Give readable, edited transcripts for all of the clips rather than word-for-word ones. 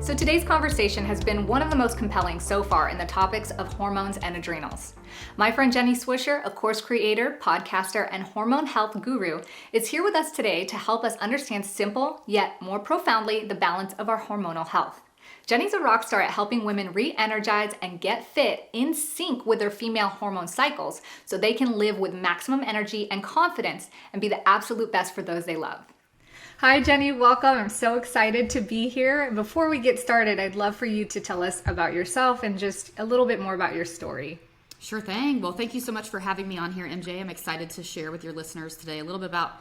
So today's conversation has been one of the most compelling so far in the topics of hormones and adrenals. My friend Jenny Swisher, a course creator, podcaster, and hormone health guru, is here with us today to help us understand simple, yet more profoundly, the balance of our hormonal health. Jenny's a rock star at helping women re-energize and get fit in sync with their female hormone cycles so they can live with maximum energy and confidence and be the absolute best for those they love. Hi, Jenny. Welcome. I'm so excited to be here. Before we get started, I'd love for you to tell us about yourself and just a little bit more about your story. Sure thing. Well, thank you so much for having me on here, MJ. I'm excited to share with your listeners today a little bit about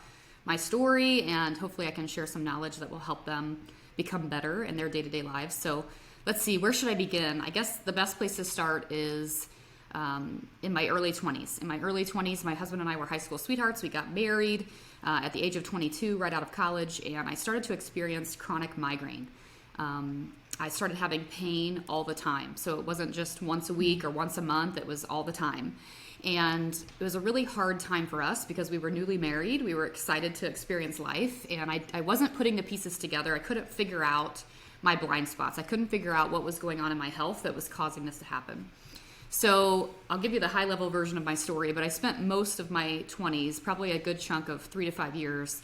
my story, and hopefully I can share some knowledge that will help them become better in their day-to-day lives. So let's see, where should I begin? I guess the best place to start is in my early 20s. In my early 20s, my husband and I were high school sweethearts. We got married at the age of 22, right out of college, and I started to experience chronic migraine. I started having pain all the time. So it wasn't just once a week or once a month, it was all the time. And it was a really hard time for us because we were newly married. We were excited to experience life, and I wasn't putting the pieces together. I couldn't figure out my blind spots. I couldn't figure out what was going on in my health that was causing this to happen. So I'll give you the high-level version of my story, but I spent most of my 20s, probably a good chunk of 3 to 5 years,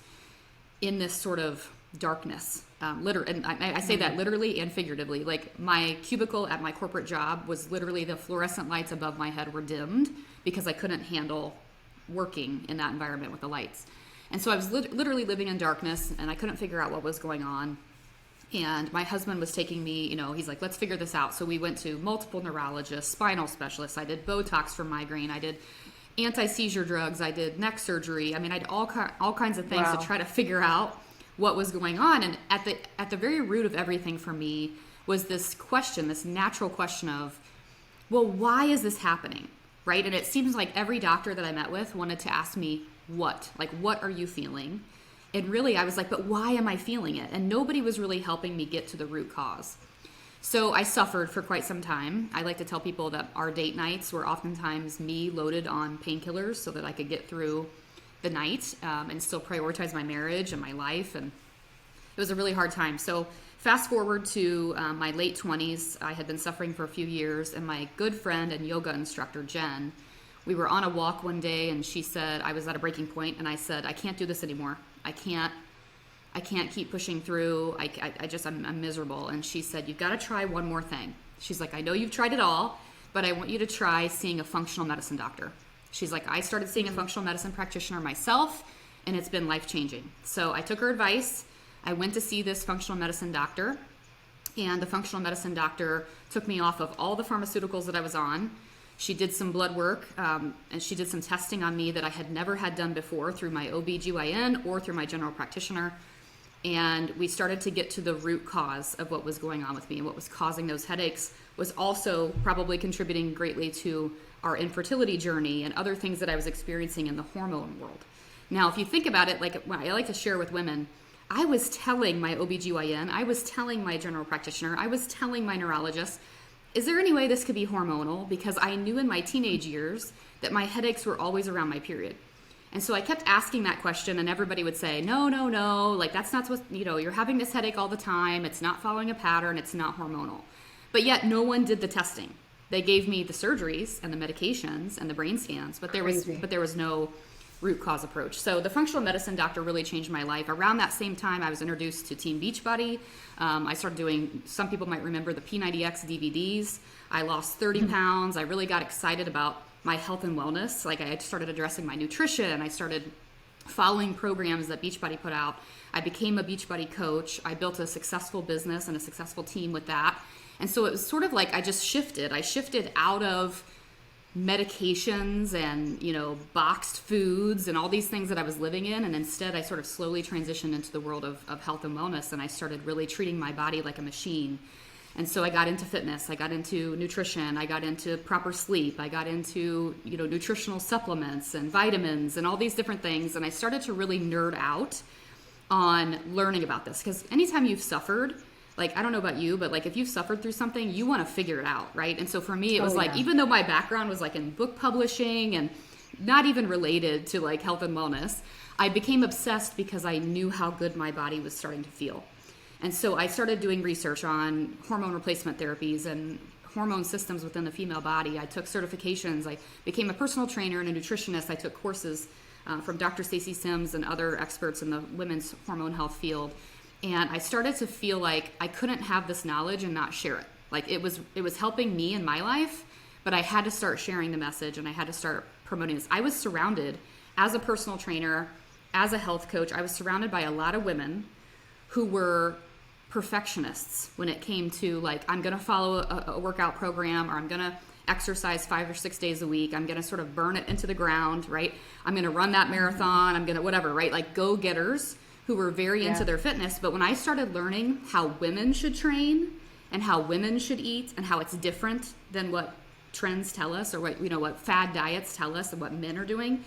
in this sort of darkness. And I say that literally and figuratively. Like, my cubicle at my corporate job was literally the fluorescent lights above my head were dimmed because I couldn't handle working in that environment with the lights. And so I was literally living in darkness, and I couldn't figure out what was going on. And my husband was taking me, he's like, let's figure this out. So we went to multiple neurologists, spinal specialists. I did Botox for migraine. I did anti-seizure drugs. I did neck surgery. I mean, I did all kinds of things to try to figure out what was going on. And at the very root of everything for me was this question, this natural question of, well, why is this happening, right? And it seems like every doctor that I met with wanted to ask me, what? Like, what are you feeling? And really, I was like, but why am I feeling it? And nobody was really helping me get to the root cause. So I suffered for quite some time. I like to tell people that our date nights were oftentimes me loaded on painkillers so that I could get through the night and still prioritize my marriage and my life. And it was a really hard time. So fast forward to my late 20s, I had been suffering for a few years, and my good friend and yoga instructor, Jen, we were on a walk one day, and she said, I was at a breaking point, and I said, I can't do this anymore. I can't keep pushing through. I'm miserable. And she said, you've got to try one more thing. She's like, I know you've tried it all, but I want you to try seeing a functional medicine doctor. She's like, I started seeing a functional medicine practitioner myself, and it's been life-changing. So I took her advice. I went to see this functional medicine doctor, and the functional medicine doctor took me off of all the pharmaceuticals that I was on. She did some blood work, and she did some testing on me that I had never had done before through my OBGYN or through my general practitioner. And we started to get to the root cause of what was going on with me, and what was causing those headaches was also probably contributing greatly to our infertility journey and other things that I was experiencing in the hormone world. Now, if you think about it, like I like to share with women, I was telling my OBGYN, I was telling my general practitioner, I was telling my neurologist, is there any way this could be hormonal? Because I knew in my teenage years that my headaches were always around my period. And so I kept asking that question, and everybody would say, no, like that's not supposed, you're having this headache all the time. It's not following a pattern. It's not hormonal. But yet no one did the testing. They gave me the surgeries and the medications and the brain scans, but there was no root cause approach. So the functional medicine doctor really changed my life. Around that same time, I was introduced to Team Beachbody. I started doing, some people might remember the P90X DVDs. I lost 30 pounds. I really got excited about my health and wellness. Like, I started addressing my nutrition. I started following programs that Beachbody put out. I became a Beachbody coach. I built a successful business and a successful team with that. And so it was sort of like I just shifted. I shifted out of medications and boxed foods and all these things that I was living in, and instead I sort of slowly transitioned into the world of health and wellness, and I started really treating my body like a machine. And so I got into fitness, I got into nutrition, I got into proper sleep, I got into nutritional supplements and vitamins and all these different things, and I started to really nerd out on learning about this, because anytime you've suffered, like, I don't know about you, but like if you've suffered through something, you want to figure it out, right? And so for me, it was even though my background was like in book publishing and not even related to like health and wellness, I became obsessed because I knew how good my body was starting to feel. And so I started doing research on hormone replacement therapies and hormone systems within the female body. I took certifications. I became a personal trainer and a nutritionist. I took courses from Dr. Stacey Sims and other experts in the women's hormone health field. And I started to feel like I couldn't have this knowledge and not share it. Like it was helping me in my life, but I had to start sharing the message and I had to start promoting this. I was surrounded, as a personal trainer, as a health coach, I was surrounded by a lot of women who were perfectionists when it came to like, I'm going to follow a workout program, or I'm going to exercise 5 or 6 days a week. I'm going to sort of burn it into the ground, right? I'm going to run that marathon. I'm going to whatever, right? Like go-getters who were very into their fitness. But when I started learning how women should train and how women should eat and how it's different than what trends tell us, or what fad diets tell us and what men are doing,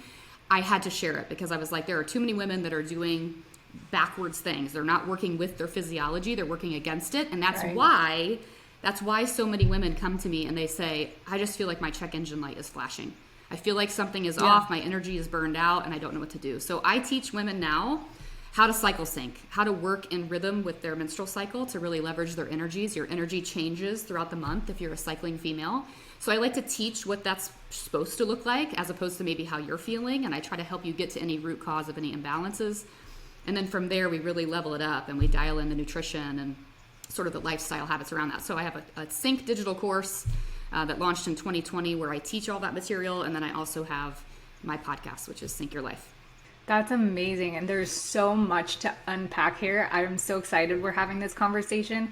I had to share it, because I was like, there are too many women that are doing backwards things. They're not working with their physiology, they're working against it. And that's why so many women come to me and they say, I just feel like my check engine light is flashing. I feel like something is off, my energy is burned out, and I don't know what to do. So I teach women now how to cycle sync, how to work in rhythm with their menstrual cycle to really leverage their energies. Your energy changes throughout the month if you're a cycling female. So I like to teach what that's supposed to look like, as opposed to maybe how you're feeling. And I try to help you get to any root cause of any imbalances. And then from there, we really level it up and we dial in the nutrition and sort of the lifestyle habits around that. So I have a Sync digital course that launched in 2020 where I teach all that material. And then I also have my podcast, which is Sync Your Life. That's amazing. And there's so much to unpack here. I'm so excited we're having this conversation,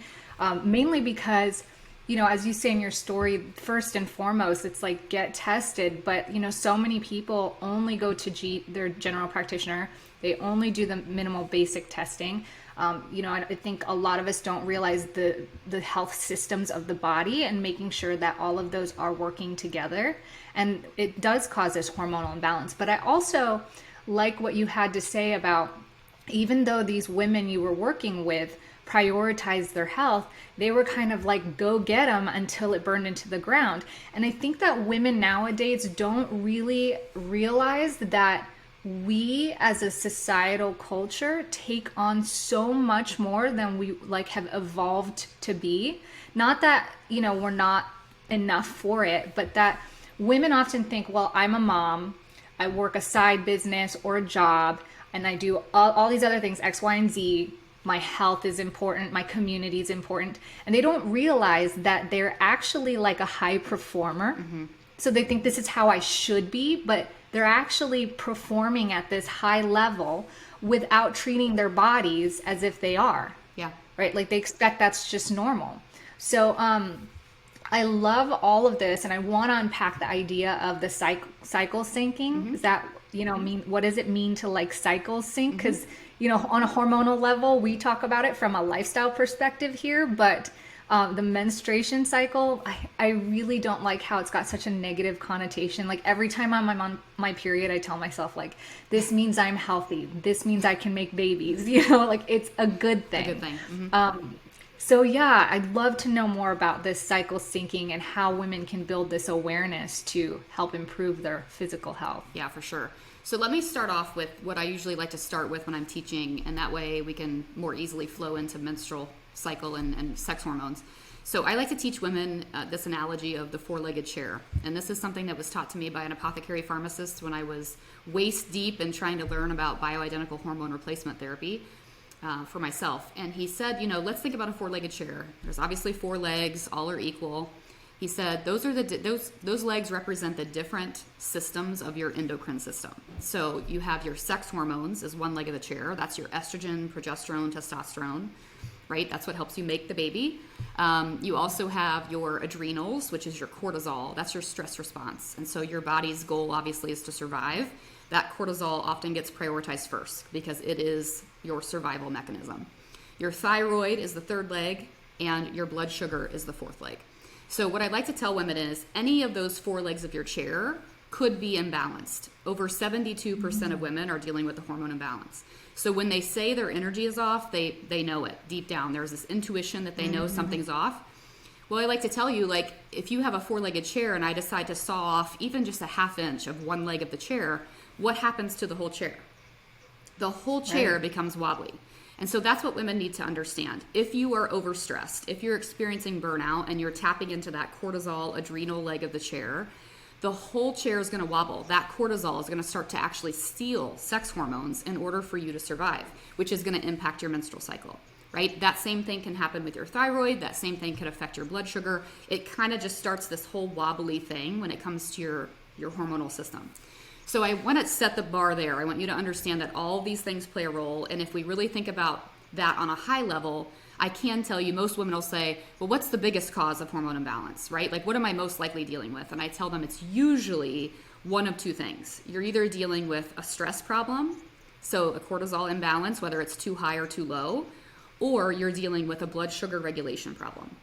mainly because, as you say in your story, first and foremost, it's like get tested. But, so many people only go to their general practitioner. They only do the minimal basic testing. I think a lot of us don't realize the health systems of the body and making sure that all of those are working together. And it does cause this hormonal imbalance. But I also like what you had to say about, even though these women you were working with prioritized their health, they were kind of like, go get them until it burned into the ground. And I think that women nowadays don't really realize that we as a societal culture take on so much more than we have evolved to be. Not that, we're not enough for it, but that women often think, well, I'm a mom, I work a side business or a job, and I do all these other things, X, Y, and Z. My health is important. My community is important. And they don't realize that they're actually like a high performer. Mm-hmm. So they think this is how I should be, but they're actually performing at this high level without treating their bodies as if they are. Yeah. Right? Like they expect that's just normal. So, I love all of this, and I want to unpack the idea of the cycle syncing. Mm-hmm. Is that, what does it mean to like cycle sync? Because, on a hormonal level, we talk about it from a lifestyle perspective here, but the menstruation cycle, I really don't like how it's got such a negative connotation. Like every time I'm on my period, I tell myself like, this means I'm healthy. This means I can make babies, like it's a good thing. A good thing. Mm-hmm. So yeah, I'd love to know more about this cycle syncing and how women can build this awareness to help improve their physical health. Yeah, for sure. So let me start off with what I usually like to start with when I'm teaching, and that way we can more easily flow into menstrual cycle and sex hormones. So I like to teach women this analogy of the four-legged chair. And this is something that was taught to me by an apothecary pharmacist when I was waist deep in trying to learn about bioidentical hormone replacement therapy. For myself. And he said, let's think about a four-legged chair. There's obviously four legs, all are equal. He said those legs represent the different systems of your endocrine system. So you have your sex hormones as one leg of the chair. That's your estrogen, progesterone, testosterone, right? That's what helps you make the baby. You also have your adrenals, which is your cortisol. That's your stress response. And so your body's goal obviously is to survive. That cortisol often gets prioritized first because it is your survival mechanism. Your thyroid is the third leg, and your blood sugar is the fourth leg. So what I'd like to tell women is any of those four legs of your chair could be imbalanced. Over 72% of women are dealing with a hormone imbalance. So when they say their energy is off, they know it deep down. There's this intuition that they know something's off. Well, I like to tell you, like, if you have a four-legged chair and I decide to saw off even just a half inch of one leg of the chair, what happens to the whole chair? the whole chair becomes wobbly. And so that's what women need to understand. If you are overstressed, if you're experiencing burnout and you're tapping into that cortisol adrenal leg of the chair, the whole chair is going to wobble. That cortisol is going to start to actually steal sex hormones in order for you to survive, which is going to impact your menstrual cycle, right? That same thing can happen with your thyroid. That same thing can affect your blood sugar. It kind of just starts this whole wobbly thing when it comes to your hormonal system. So I want to set the bar there. I want you to understand that all these things play a role. And if we really think about that on a high level, I can tell you most women will say, well, what's the biggest cause of hormone imbalance, right? Like, what am I most likely dealing with? And I tell them it's usually one of two things. You're either dealing with a stress problem, so a cortisol imbalance, whether it's too high or too low, or you're dealing with a blood sugar regulation problem.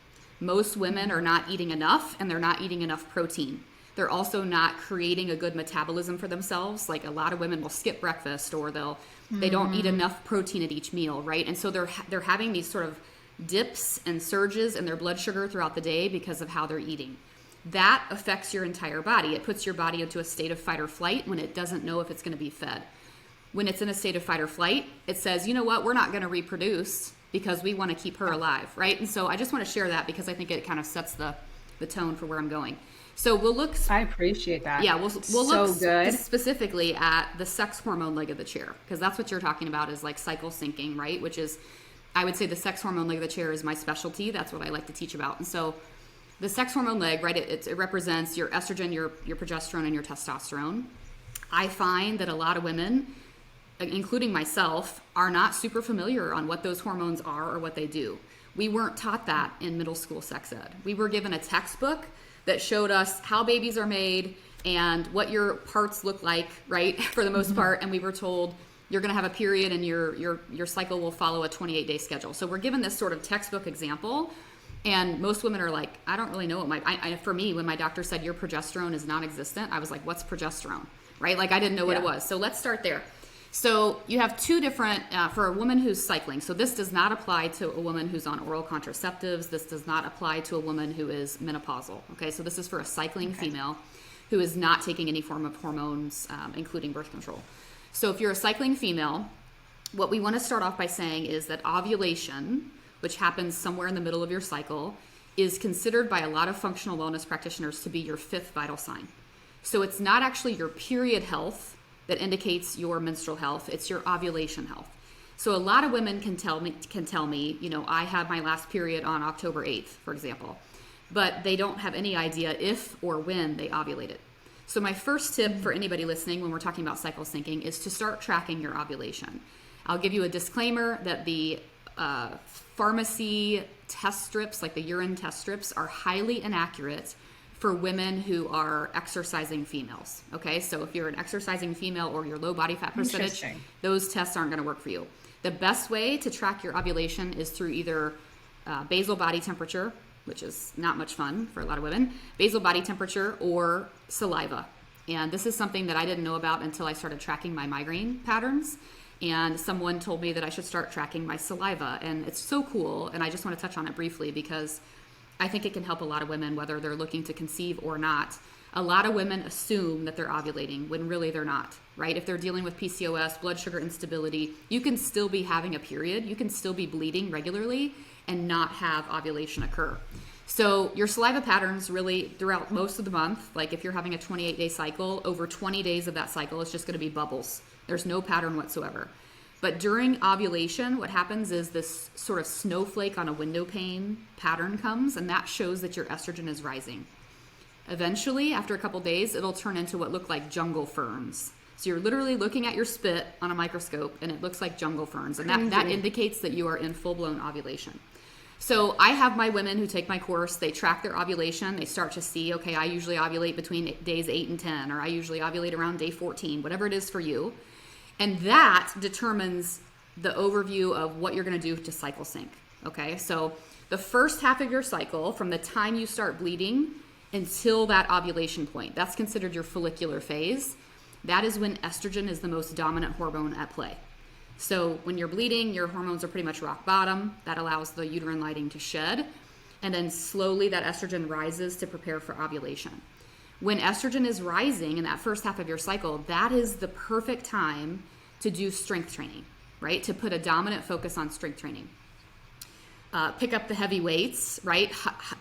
Most women are not eating enough, and they're not eating enough protein. They're also not creating a good metabolism for themselves. Like, a lot of women will skip breakfast, or they don't eat enough protein at each meal, right? And so they're having these sort of dips and surges in their blood sugar throughout the day because of how they're eating. That affects your entire body. It puts your body into a state of fight or flight when it doesn't know if it's going to be fed. When it's in a state of fight or flight, it says, you know what, we're not going to reproduce because we want to keep her alive, right? And so I just want to share that because I think it kind of sets the tone for where I'm going. So we'll look. I appreciate that. Yeah, we'll so look good. Specifically at the sex hormone leg of the chair, because that's what you're talking about is like cycle syncing, right? Which is, I would say the sex hormone leg of the chair is my specialty. That's what I like to teach about. And so the sex hormone leg, right, it represents your estrogen, your progesterone, and your testosterone. I find that a lot of women, including myself, are not super familiar on what those hormones are or what they do. We weren't taught that in middle school sex ed. We were given a textbook that showed us how babies are made and what your parts look like, right, for the most part. And we were told you're going to have a period and your cycle will follow a 28-day schedule. So we're given this sort of textbook example. And most women are like, I don't really know what for me, when my doctor said your progesterone is non-existent, I was like, what's progesterone, right? Like, I didn't know what it was. So let's start there. So you have two different, for a woman who's cycling. So this does not apply to a woman who's on oral contraceptives. This does not apply to a woman who is menopausal. Okay, so this is for a cycling female who is not taking any form of hormones, including birth control. So if you're a cycling female, what we want to start off by saying is that ovulation, which happens somewhere in the middle of your cycle, is considered by a lot of functional wellness practitioners to be your fifth vital sign. So it's not actually your period health that indicates your menstrual health, it's your ovulation health. So a lot of women can tell me, you know, I had my last period on October 8th, for example, but they don't have any idea if or when they ovulated. So my first tip for anybody listening when we're talking about cycle syncing is to start tracking your ovulation. I'll give you a disclaimer that the pharmacy test strips, like the urine test strips, are highly inaccurate for women who are exercising females. Okay, so if you're an exercising female or you're low body fat percentage, those tests aren't going to work for you. The best way to track your ovulation is through either basal body temperature, which is not much fun for a lot of women, basal body temperature, or saliva. And this is something that I didn't know about until I started tracking my migraine patterns. And someone told me that I should start tracking my saliva. And it's so cool. And I just want to touch on it briefly because I think it can help a lot of women, whether they're looking to conceive or not. A lot of women assume that they're ovulating when really they're not, right? If they're dealing with PCOS, blood sugar instability, you can still be having a period. You can still be bleeding regularly and not have ovulation occur. So your saliva patterns really throughout most of the month, like if you're having a 28-day cycle, over 20 days of that cycle, it's just going to be bubbles. There's no pattern whatsoever. But during ovulation, what happens is this sort of snowflake on a window pane pattern comes, and that shows that your estrogen is rising. Eventually, after a couple days, it'll turn into what look like jungle ferns. So you're literally looking at your spit on a microscope, and it looks like jungle ferns, and that indicates that you are in full-blown ovulation. So I have my women who take my course, they track their ovulation, they start to see, okay, I usually ovulate between days 8 and 10, or I usually ovulate around day 14, whatever it is for you. And that determines the overview of what you're going to do to cycle sync. Okay, so the first half of your cycle, from the time you start bleeding until that ovulation point, that's considered your follicular phase. That is when estrogen is the most dominant hormone at play. So when you're bleeding, your hormones are pretty much rock bottom. That allows the uterine lining to shed. And then slowly that estrogen rises to prepare for ovulation. When estrogen is rising in that first half of your cycle, that is the perfect time to do strength training, right? To put a dominant focus on strength training. Pick up the heavy weights, right?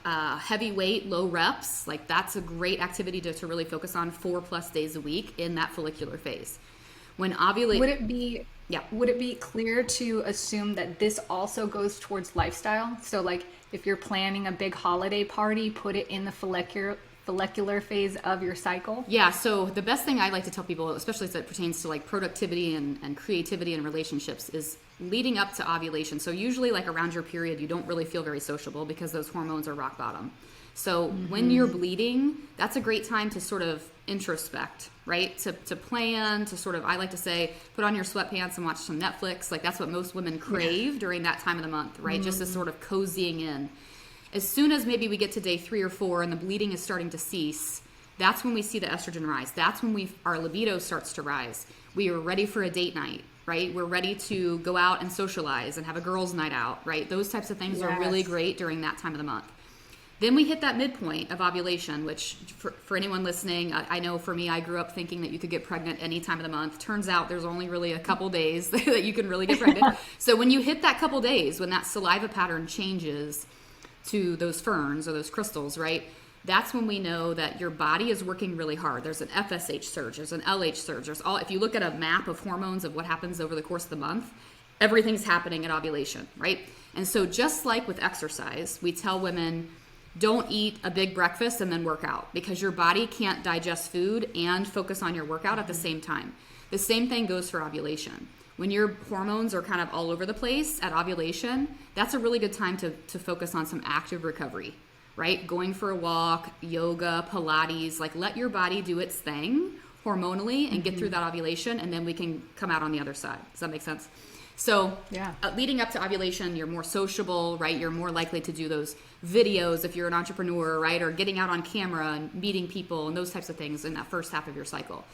Heavy weight, low reps, like that's a great activity to really focus on 4+ days a week in that follicular phase. When ovulate, would it be clear to assume that this also goes towards lifestyle? So like if you're planning a big holiday party, put it in the follicular phase of your cycle? Yeah, so the best thing I like to tell people, especially as it pertains to like productivity and creativity and relationships, is leading up to ovulation. So usually like around your period, you don't really feel very sociable because those hormones are rock bottom. So when you're bleeding, that's a great time to sort of introspect, right? To plan, to sort of, I like to say, put on your sweatpants and watch some Netflix. Like that's what most women crave during that time of the month, right? Just this sort of cozying in. As soon as maybe we get to day 3 or 4 and the bleeding is starting to cease, that's when we see the estrogen rise. That's when our libido starts to rise. We are ready for a date night, right? We're ready to go out and socialize and have a girls' night out, right? Those types of things are really great during that time of the month. Then we hit that midpoint of ovulation, which for anyone listening, I know for me, I grew up thinking that you could get pregnant any time of the month. Turns out there's only really a couple days that you can really get pregnant. So when you hit that couple days, when that saliva pattern changes to those ferns or those crystals, right? That's when we know that your body is working really hard. There's an FSH surge, there's an LH surge. If you look at a map of hormones of what happens over the course of the month, everything's happening at ovulation, right? And so just like with exercise, we tell women, don't eat a big breakfast and then work out because your body can't digest food and focus on your workout at the same time. The same thing goes for ovulation. When your hormones are kind of all over the place at ovulation, that's a really good time to focus on some active recovery, right? Going for a walk, yoga, Pilates, like let your body do its thing hormonally and get through that ovulation, and then we can come out on the other side. Does that make sense? So leading up to ovulation, you're more sociable, right? You're more likely to do those videos if you're an entrepreneur, right? Or getting out on camera and meeting people and those types of things in that first half of your cycle.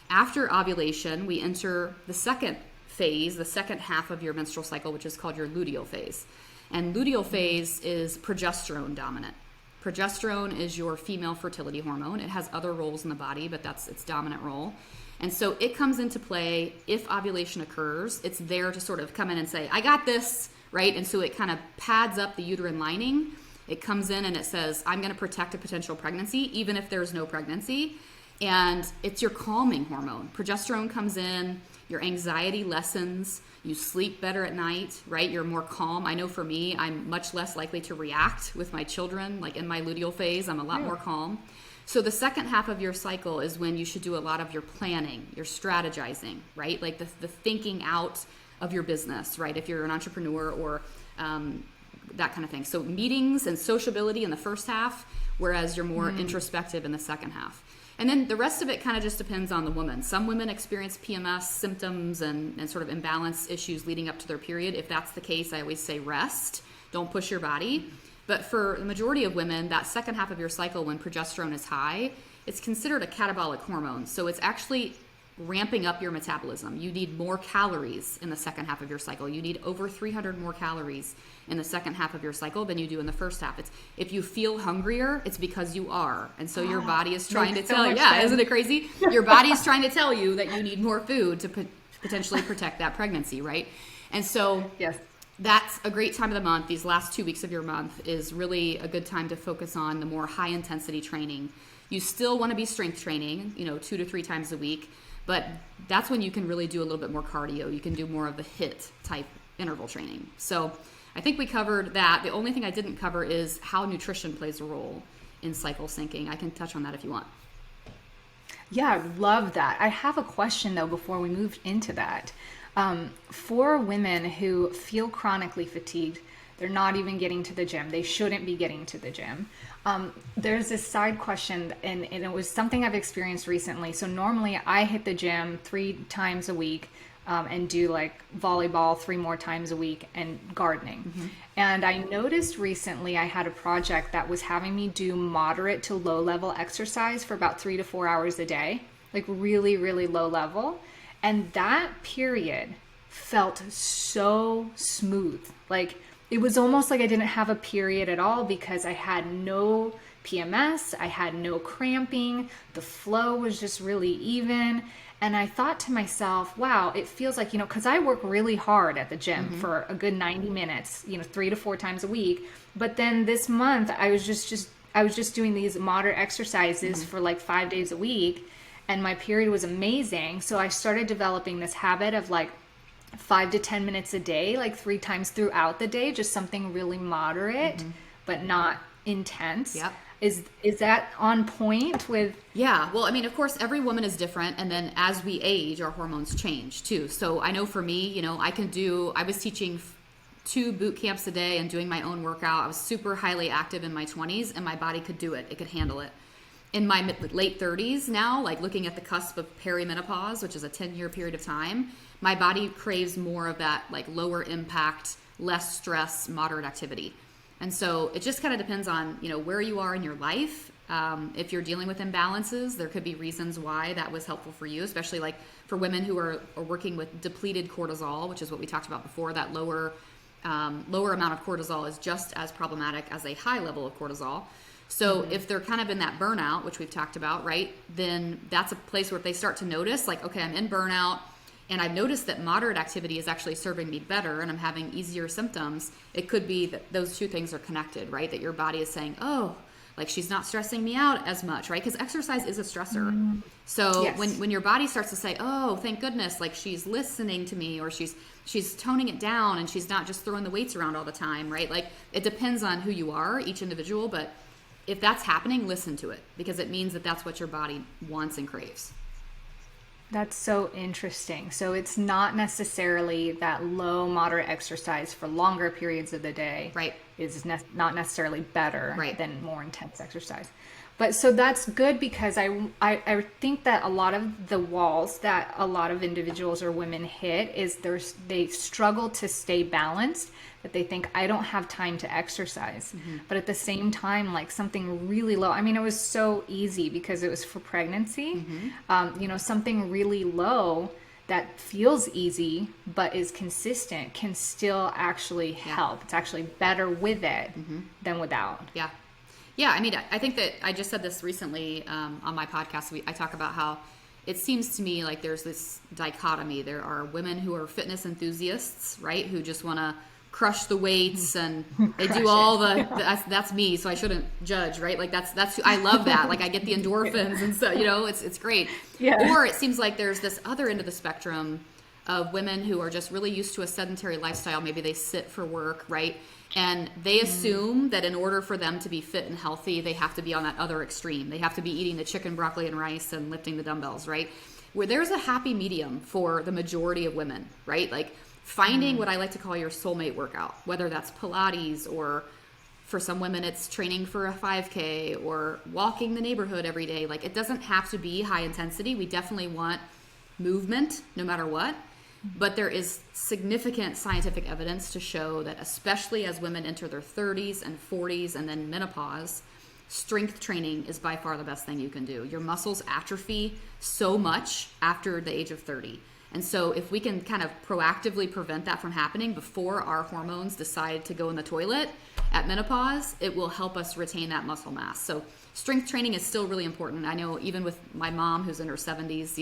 After ovulation, we enter the second phase, the second half of your menstrual cycle, which is called your luteal phase. And luteal phase is progesterone dominant. Progesterone is your female fertility hormone. It has other roles in the body, but that's its dominant role. And so it comes into play if ovulation occurs. It's there to sort of come in and say, I got this, right? And so it kind of pads up the uterine lining. It comes in and it says, I'm going to protect a potential pregnancy, even if there's no pregnancy. And it's your calming hormone. Progesterone comes in, your anxiety lessens, you sleep better at night, right? You're more calm. I know for me, I'm much less likely to react with my children. Like in my luteal phase, I'm a lot more calm. So the second half of your cycle is when you should do a lot of your planning, your strategizing, right? Like the thinking out of your business, right? If you're an entrepreneur or that kind of thing. So meetings and sociability in the first half, whereas you're more introspective in the second half. And then the rest of it kind of just depends on the woman. Some women experience PMS symptoms and sort of imbalance issues leading up to their period. If that's the case, I always say rest. Don't push your body. But for the majority of women, that second half of your cycle when progesterone is high, it's considered a catabolic hormone. So it's actually ramping up your metabolism. You need more calories in the second half of your cycle. You need over 300 more calories in the second half of your cycle than you do in the first half. If you feel hungrier, it's because you are. And so your body is trying to tell you, isn't it crazy? Your body is trying to tell you that you need more food to potentially protect that pregnancy, right? And so that's a great time of the month. These last 2 weeks of your month is really a good time to focus on the more high intensity training. You still want to be strength training, 2 to 3 times a week, but that's when you can really do a little bit more cardio. You can do more of the HIIT type interval training. So I think we covered that. The only thing I didn't cover is how nutrition plays a role in cycle syncing. I can touch on that if you want. Yeah, I love that. I have a question though before we move into that. For women who feel chronically fatigued, they're not even getting to the gym. They shouldn't be getting to the gym. There's this side question, and it was something I've experienced recently. So normally I hit the gym 3 times a week and do like volleyball 3 more times a week and gardening. And I noticed recently I had a project that was having me do moderate to low level exercise for about 3 to 4 hours a day, like really, really low level. And that period felt so smooth. Like it was almost like I didn't have a period at all because I had no PMS, I had no cramping, the flow was just really even. And I thought to myself, wow, it feels like, because I work really hard at the gym for a good 90 minutes, 3 to 4 times a week. But then this month I was just doing these moderate exercises for like 5 days a week, and my period was amazing. So I started developing this habit of like 5 to 10 minutes a day, like 3 times throughout the day, just something really moderate, but not intense. Yep. Is that on point with? Yeah. Well, I mean, of course, every woman is different. And then as we age, our hormones change too. So I know for me, I was teaching 2 boot camps a day and doing my own workout. I was super highly active in my 20s, and my body could do it. It could handle it. In my late 30s now, like looking at the cusp of perimenopause, which is a 10-year period of time, my body craves more of that like lower impact, less stress, moderate activity. And so it just kind of depends on, where you are in your life. If you're dealing with imbalances, there could be reasons why that was helpful for you, especially like for women who are working with depleted cortisol, which is what we talked about before. That lower amount of cortisol is just as problematic as a high level of cortisol. So if they're kind of in that burnout, which we've talked about, right, then that's a place where if they start to notice like, okay, I'm in burnout, and I've noticed that moderate activity is actually serving me better and I'm having easier symptoms, it could be that those 2 things are connected, right? That your body is saying, oh, like she's not stressing me out as much, right? Because exercise is a stressor. So Yes. when your body starts to say, oh, thank goodness, like she's listening to me, or she's toning it down and she's not just throwing the weights around all the time, right? Like it depends on who you are, each individual, but if that's happening, listen to it, because it means that that's what your body wants and craves. That's so interesting. So it's not necessarily that low, moderate exercise for longer periods of the day Right. is not necessarily better Right. than more intense exercise. But so that's good, because I think that a lot of the walls that a lot of individuals or women hit is they struggle to stay balanced, that they think, I don't have time to exercise. But at the same time, like something really low, I mean, it was so easy because it was for pregnancy, something really low that feels easy but is consistent can still actually help. It's actually better with it than without. Yeah. Yeah, I mean, I think that I just said this recently on my podcast. I talk about how it seems to me like there's this dichotomy. There are women who are fitness enthusiasts, right, who just want to crush the weights and they do all that's me, so I shouldn't judge, right? Like that's I love that. Like I get the endorphins and so, it's great. Yeah. Or it seems like there's this other end of the spectrum of women who are just really used to a sedentary lifestyle. Maybe they sit for work, right? And they assume that in order for them to be fit and healthy, they have to be on that other extreme. They have to be eating the chicken, broccoli, and rice and lifting the dumbbells, right? Where there's a happy medium for the majority of women, right? Like finding what I like to call your soulmate workout, whether that's Pilates, or for some women it's training for a 5K or walking the neighborhood every day. Like it doesn't have to be high intensity. We definitely want movement no matter what. But there is significant scientific evidence to show that, especially as women enter their 30s and 40s and then menopause, strength training is by far the best thing you can do. Your muscles atrophy so much after the age of 30. And so if we can kind of proactively prevent that from happening before our hormones decide to go in the toilet at menopause, it will help us retain that muscle mass. So strength training is still really important. I know even with my mom who's in her 70s,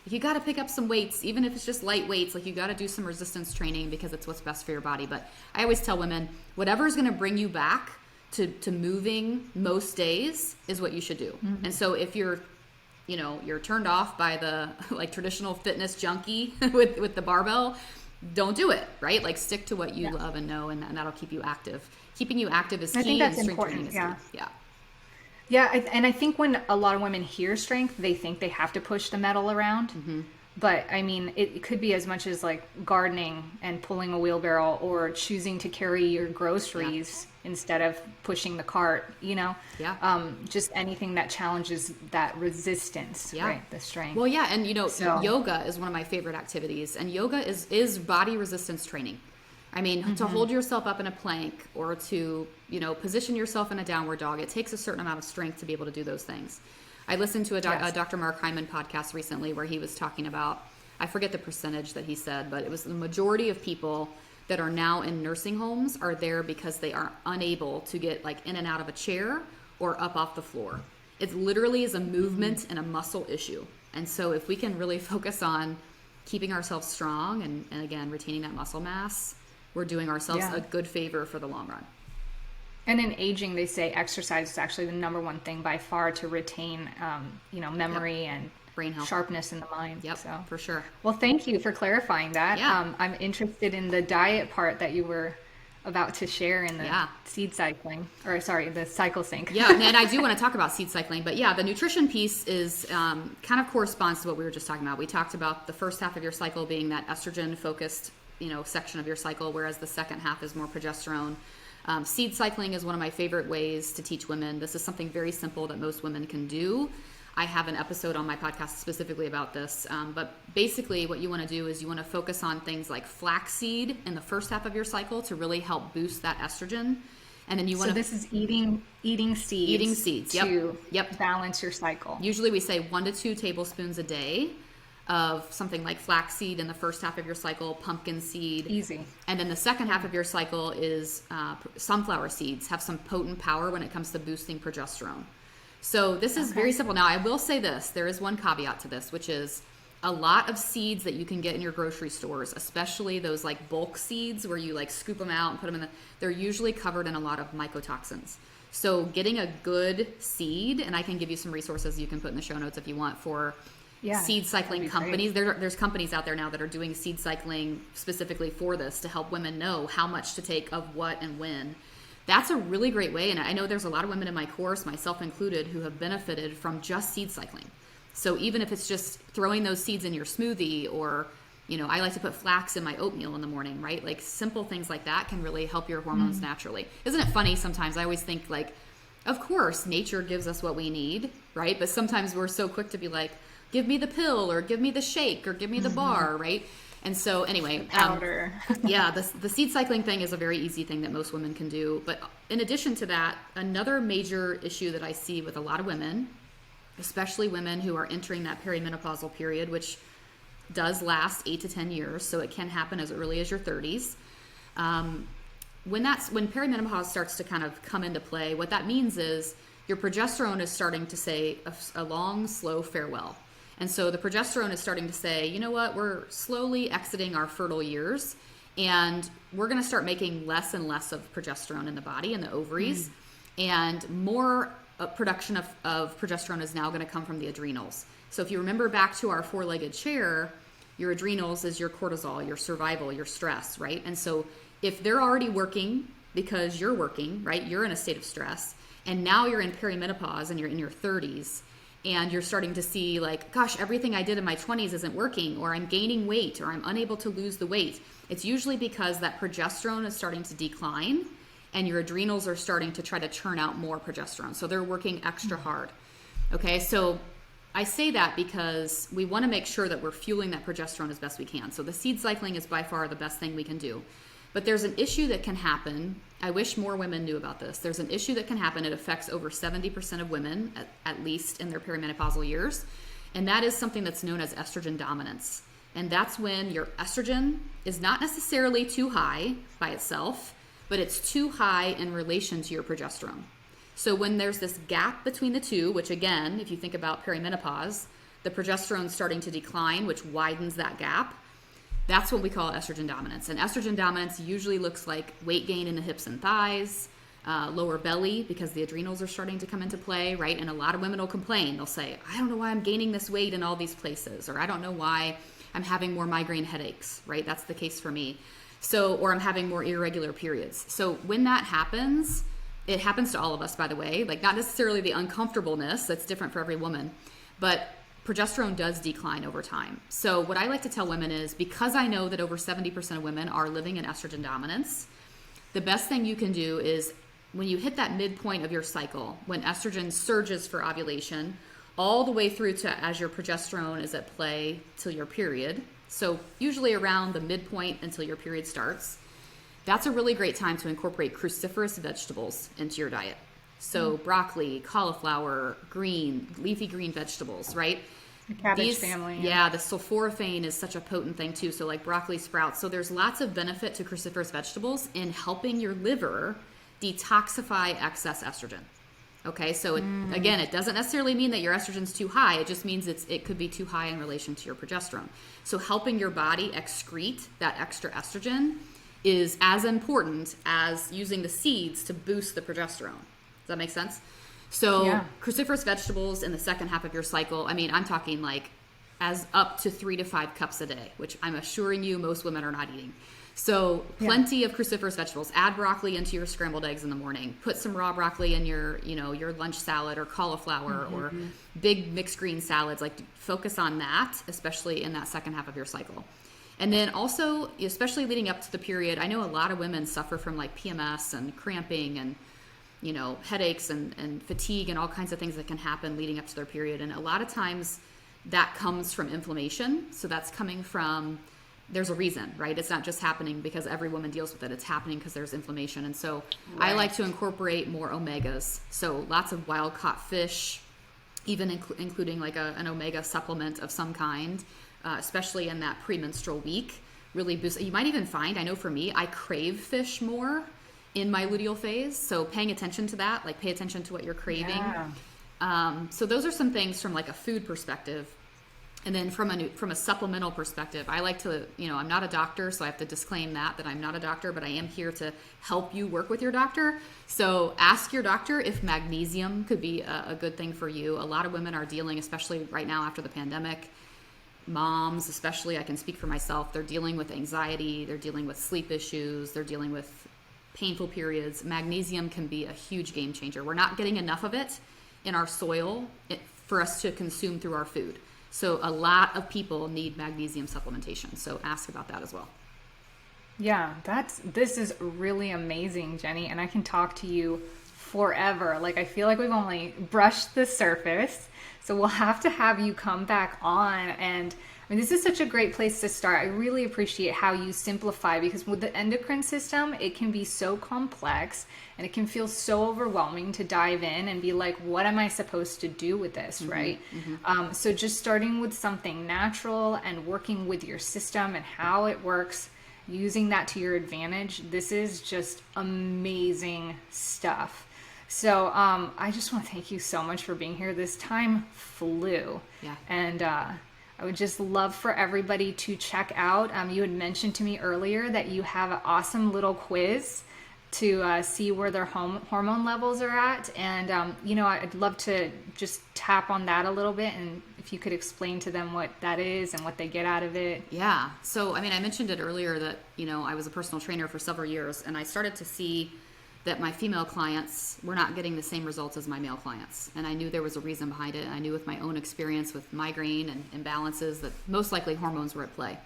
you got to pick up some weights, even if it's just light weights. Like you got to do some resistance training because it's what's best for your body. But I always tell women, whatever is going to bring you back to moving most days is what you should do. And so if you're turned off by the like traditional fitness junkie with the barbell, don't do it, right? Like stick to what you love and know, and that'll keep you active. Keeping you active is key. I think that's and strength important. training is key. Yeah. Yeah, and I think when a lot of women hear strength, they think they have to push the metal around. But I mean, it could be as much as like gardening and pulling a wheelbarrow, or choosing to carry your groceries instead of pushing the cart, just anything that challenges that resistance, right? The strength. Well, yeah. And yoga is one of my favorite activities, and yoga is body resistance training. I mean, to hold yourself up in a plank, or to, position yourself in a downward dog, it takes a certain amount of strength to be able to do those things. I listened to a Dr. Mark Hyman podcast recently where he was talking about, I forget the percentage that he said, but it was the majority of people that are now in nursing homes are there because they are unable to get like in and out of a chair or up off the floor. It literally is a movement and a muscle issue. And so if we can really focus on keeping ourselves strong and again, retaining that muscle mass, we're doing ourselves a good favor for the long run. And in aging, they say exercise is actually the number one thing by far to retain, memory and brain health, sharpness in the mind. Yep, so for sure. Well, thank you for clarifying that. Yeah. I'm interested in the diet part that you were about to share in the seed cycling, or sorry, the cycle sync. Yeah, and I do want to talk about seed cycling, but yeah, the nutrition piece is kind of corresponds to what we were just talking about. We talked about the first half of your cycle being that estrogen focused, section of your cycle, whereas the second half is more progesterone. Seed cycling is one of my favorite ways to teach women. This is something very simple that most women can do. I have an episode on my podcast specifically about this. But basically what you want to do is you want to focus on things like flaxseed in the first half of your cycle to really help boost that estrogen. And then you want So this is eating seeds. Eating seeds, to balance your cycle. Usually we say 1 to 2 tablespoons a day of something like flaxseed in the first half of your cycle, pumpkin seed. Easy. And then the second half of your cycle is sunflower seeds have some potent power when it comes to boosting progesterone. So this is very simple. Now, I will say this. There is one caveat to this, which is a lot of seeds that you can get in your grocery stores, especially those like bulk seeds where you like scoop them out and put them they're usually covered in a lot of mycotoxins. So getting a good seed, and I can give you some resources you can put in the show notes if you want for seed cycling companies. There's companies out there now that are doing seed cycling specifically for this to help women know how much to take of what and when. That's a really great way. And I know there's a lot of women in my course, myself included, who have benefited from just seed cycling. So even if it's just throwing those seeds in your smoothie, or, I like to put flax in my oatmeal in the morning, right? Like simple things like that can really help your hormones naturally. Isn't it funny? Sometimes I always think like, of course, nature gives us what we need, right? But sometimes we're so quick to be like, give me the pill or give me the shake or give me the bar, right? And so anyway, powder. The seed cycling thing is a very easy thing that most women can do. But in addition to that, another major issue that I see with a lot of women, especially women who are entering that perimenopausal period, which does last 8 to 10 years, so it can happen as early as your 30s. When perimenopause starts to kind of come into play, what that means is your progesterone is starting to say a long, slow farewell. And so the progesterone is starting to say, you know what, we're slowly exiting our fertile years, and we're going to start making less and less of progesterone in the body and the ovaries, and more production of progesterone is now going to come from the adrenals. So if you remember back to our four-legged chair, your adrenals is your cortisol, your survival, your stress, right? And so if they're already working because you're working, right, you're in a state of stress, and now you're in perimenopause and you're in your 30s, and you're starting to see like, gosh, everything I did in my 20s isn't working, or I'm gaining weight, or I'm unable to lose the weight. It's usually because that progesterone is starting to decline and your adrenals are starting to try to churn out more progesterone. So they're working extra hard. Okay, so I say that because we want to make sure that we're fueling that progesterone as best we can. So the seed cycling is by far the best thing we can do. But there's an issue that can happen. I wish more women knew about this. There's an issue that can happen. It affects over 70% of women, at least in their perimenopausal years. And that is something that's known as estrogen dominance. And that's when your estrogen is not necessarily too high by itself, but it's too high in relation to your progesterone. So when there's this gap between the two, which again, if you think about perimenopause, the progesterone is starting to decline, which widens that gap. That's what we call estrogen dominance. And estrogen dominance usually looks like weight gain in the hips and thighs, lower belly, because the adrenals are starting to come into play, right? And a lot of women will complain. They'll say, I don't know why I'm gaining this weight in all these places, or I don't know why I'm having more migraine headaches, right? That's the case for me. So, or I'm having more irregular periods. So when that happens, it happens to all of us, by the way, like not necessarily the uncomfortableness, that's different for every woman, but progesterone does decline over time. So what I like to tell women is, because I know that over 70% of women are living in estrogen dominance, the best thing you can do is when you hit that midpoint of your cycle, when estrogen surges for ovulation, all the way through to as your progesterone is at play till your period. So usually around the midpoint until your period starts, that's a really great time to incorporate cruciferous vegetables into your diet. So broccoli, cauliflower, leafy green vegetables, right? The cabbage family. Yeah, the sulforaphane is such a potent thing too. So like broccoli sprouts. So there's lots of benefit to cruciferous vegetables in helping your liver detoxify excess estrogen. Okay, so again, it doesn't necessarily mean that your estrogen's too high. It just means it could be too high in relation to your progesterone. So helping your body excrete that extra estrogen is as important as using the seeds to boost the progesterone. Does that make sense? So cruciferous vegetables in the second half of your cycle, I mean, I'm talking like as up to 3 to 5 cups a day, which I'm assuring you most women are not eating. So plenty of cruciferous vegetables. Add broccoli into your scrambled eggs in the morning. Put some raw broccoli in your lunch salad or cauliflower or big mixed green salads. Like focus on that, especially in that second half of your cycle. And then also, especially leading up to the period, I know a lot of women suffer from like PMS and cramping and headaches and fatigue and all kinds of things that can happen leading up to their period. And a lot of times that comes from inflammation. So that's coming from, there's a reason, right? It's not just happening because every woman deals with it. It's happening because there's inflammation. And so I like to incorporate more omegas. So lots of wild caught fish, even including like an omega supplement of some kind, especially in that premenstrual week, really boost. You might even find, I know for me, I crave fish more in my luteal phase. So paying attention to that, like pay attention to what you're craving. So those are some things from like a food perspective. And then from a supplemental perspective, I like to, I'm not a doctor, so I have to disclaim that I'm not a doctor, but I am here to help you work with your doctor. So ask your doctor if magnesium could be a good thing for you. A lot of women are dealing, especially right now after the pandemic, moms especially, I can speak for myself, they're dealing with anxiety, they're dealing with sleep issues, they're dealing with painful periods. Magnesium can be a huge game changer. We're not getting enough of it in our soil for us to consume through our food. So a lot of people need magnesium supplementation. So ask about that as well. Yeah, this is really amazing, Jenny. And I can talk to you forever. Like, I feel like we've only brushed the surface. So we'll have to have you come back on. And I mean, this is such a great place to start. I really appreciate how you simplify, because with the endocrine system, it can be so complex and it can feel so overwhelming to dive in and be like, what am I supposed to do with this, right? So just starting with something natural and working with your system and how it works, using that to your advantage, this is just amazing stuff. So I just want to thank you so much for being here. This time flew. Yeah. And I would just love for everybody to check out. You had mentioned to me earlier that you have an awesome little quiz to see where their hormone levels are at. And, I'd love to just tap on that a little bit. And if you could explain to them what that is and what they get out of it. Yeah. So, I mean, I mentioned it earlier that, I was a personal trainer for several years, and I started to see that my female clients were not getting the same results as my male clients. And I knew there was a reason behind it. I knew with my own experience with migraine and imbalances that most likely hormones were at play.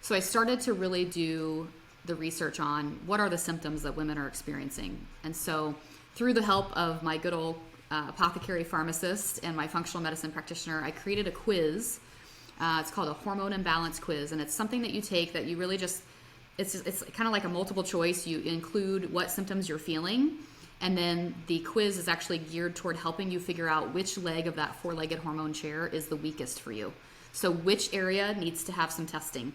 So I started to really do the research on what are the symptoms that women are experiencing. And so through the help of my good old apothecary pharmacist and my functional medicine practitioner, I created a quiz. It's called a hormone imbalance quiz. And it's something that you take that you really just, it's kind of like a multiple choice. You include what symptoms you're feeling, and then the quiz is actually geared toward helping you figure out which leg of that four-legged hormone chair is the weakest for you. So which area needs to have some testing,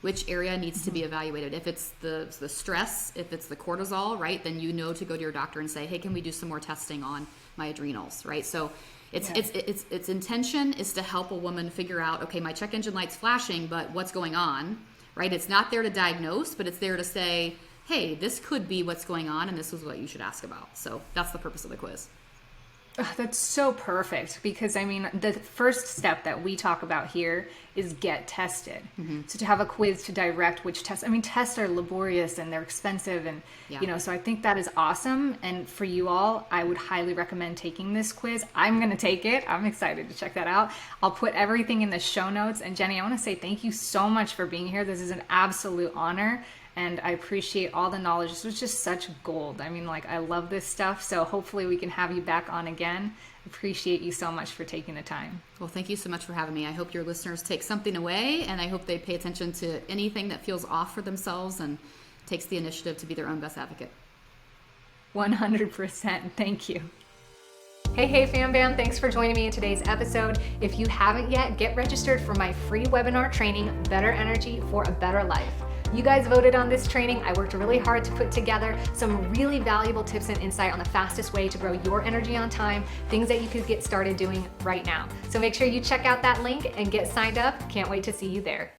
which area needs to be evaluated. If it's the stress, if it's the cortisol, right, then you know to go to your doctor and say, hey, can we do some more testing on my adrenals, right? So its intention is to help a woman figure out, okay, my check engine light's flashing, but what's going on? Right? It's not there to diagnose, but it's there to say, hey, this could be what's going on, and this is what you should ask about. So that's the purpose of the quiz. That's so perfect, because I mean, the first step that we talk about here is get tested. So to have a quiz to direct which tests, I mean, tests are laborious and they're expensive, and so I think that is awesome. And for you all, I would highly recommend taking this quiz. I'm going to take it. I'm excited to check that out. I'll put everything in the show notes. And Jenny, I want to say thank you so much for being here. This is an absolute honor. And I appreciate all the knowledge. This was just such gold. I mean, I love this stuff. So hopefully we can have you back on again. Appreciate you so much for taking the time. Well, thank you so much for having me. I hope your listeners take something away, and I hope they pay attention to anything that feels off for themselves and takes the initiative to be their own best advocate. 100%. Thank you. Hey, fam bam, thanks for joining me in today's episode. If you haven't yet, get registered for my free webinar training, Better Energy for a Better Life. You guys voted on this training. I worked really hard to put together some really valuable tips and insight on the fastest way to grow your energy on time, things that you could get started doing right now. So make sure you check out that link and get signed up. Can't wait to see you there.